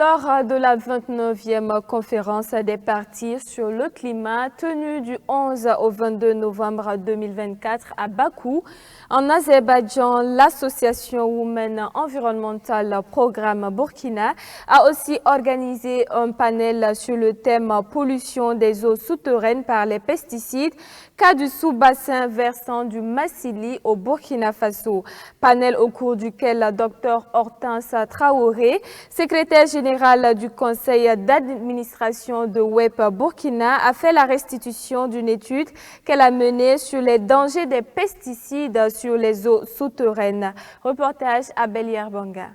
Lors de la 29e conférence des partis sur le climat tenue du 11 au 22 novembre 2024 à Bakou, en Azerbaïdjan, l'association Women Environmental Programme Burkina a aussi organisé un panel sur le thème pollution des eaux souterraines par les pesticides, cas du sous-bassin versant du Massili au Burkina Faso. Panel au cours duquel Dr Hortense Traoré, secrétaire général du conseil d'administration de WEP Burkina, a fait la restitution d'une étude qu'elle a menée sur les dangers des pesticides sur les eaux souterraines. Reportage à Belier Banga.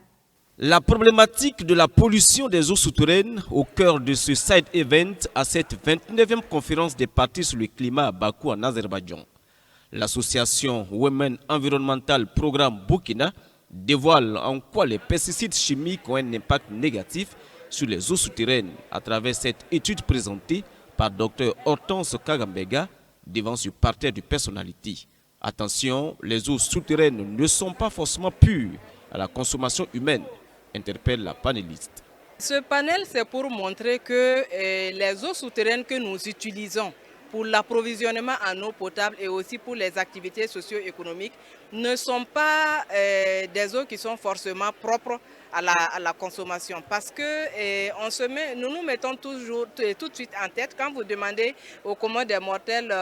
La problématique de la pollution des eaux souterraines au cœur de ce side event à cette 29e conférence des partis sur le climat à Bakou en Azerbaïdjan. L'association Women Environmental Programme Burkina dévoile en quoi les pesticides chimiques ont un impact négatif sur les eaux souterraines à travers cette étude présentée par Dr Hortense Kagambega devant ce parterre de personnalités. Attention, les eaux souterraines ne sont pas forcément pures à la consommation humaine, interpelle la panéliste. Ce panel, c'est pour montrer que les eaux souterraines que nous utilisons pour l'approvisionnement en eau potable et aussi pour les activités socio-économiques ne sont pas des eaux qui sont forcément propres à la consommation. Parce que nous nous mettons toujours tout de suite en tête, quand vous demandez aux communs des mortels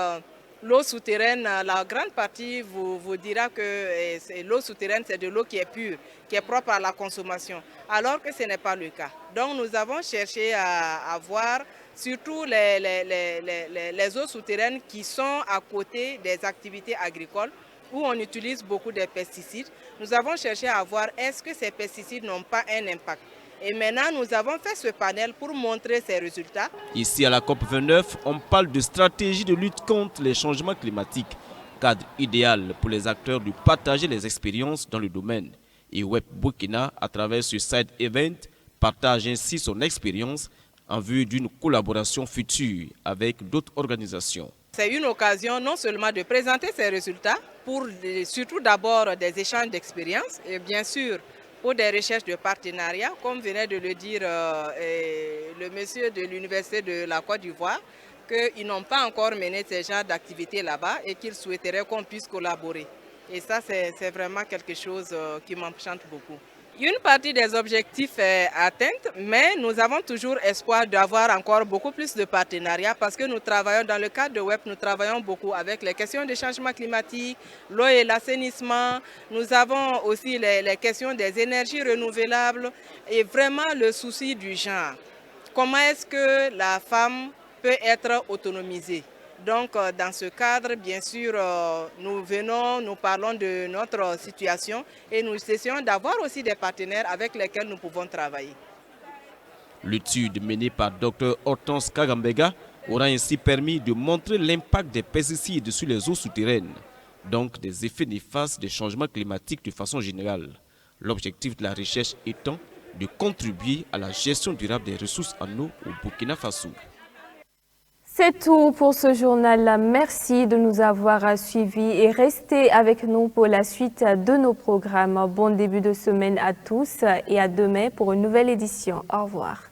l'eau souterraine, la grande partie vous dira que l'eau souterraine, c'est de l'eau qui est pure, qui est propre à la consommation, alors que ce n'est pas le cas. Donc nous avons cherché à voir surtout les eaux souterraines qui sont à côté des activités agricoles, où on utilise beaucoup de pesticides. Nous avons cherché à voir est-ce que ces pesticides n'ont pas un impact. Et maintenant, nous avons fait ce panel pour montrer ces résultats. Ici, à la COP29, on parle de stratégie de lutte contre les changements climatiques, cadre idéal pour les acteurs de partager les expériences dans le domaine. Et WEP Burkina, à travers ce side event, partage ainsi son expérience en vue d'une collaboration future avec d'autres organisations. C'est une occasion non seulement de présenter ces résultats, surtout d'abord des échanges d'expériences et bien sûr pour des recherches de partenariat, comme venait de le dire le monsieur de l'Université de la Côte d'Ivoire, qu'ils n'ont pas encore mené ce genre d'activités là-bas et qu'ils souhaiteraient qu'on puisse collaborer. Et ça, c'est vraiment quelque chose qui m'enchante beaucoup. Une partie des objectifs est atteinte, mais nous avons toujours espoir d'avoir encore beaucoup plus de partenariats parce que nous travaillons dans le cadre de WEP, nous travaillons beaucoup avec les questions de changement climatique, l'eau et l'assainissement. Nous avons aussi les questions des énergies renouvelables et vraiment le souci du genre. Comment est-ce que la femme peut être autonomisée? Donc, dans ce cadre, bien sûr, nous parlons de notre situation et nous essayons d'avoir aussi des partenaires avec lesquels nous pouvons travailler. L'étude menée par Dr Hortense Kagambega aura ainsi permis de montrer l'impact des pesticides sur les eaux souterraines, donc des effets néfastes des changements climatiques de façon générale. L'objectif de la recherche étant de contribuer à la gestion durable des ressources en eau au Burkina Faso. C'est tout pour ce journal. Merci de nous avoir suivis et restez avec nous pour la suite de nos programmes. Bon début de semaine à tous et à demain pour une nouvelle édition. Au revoir.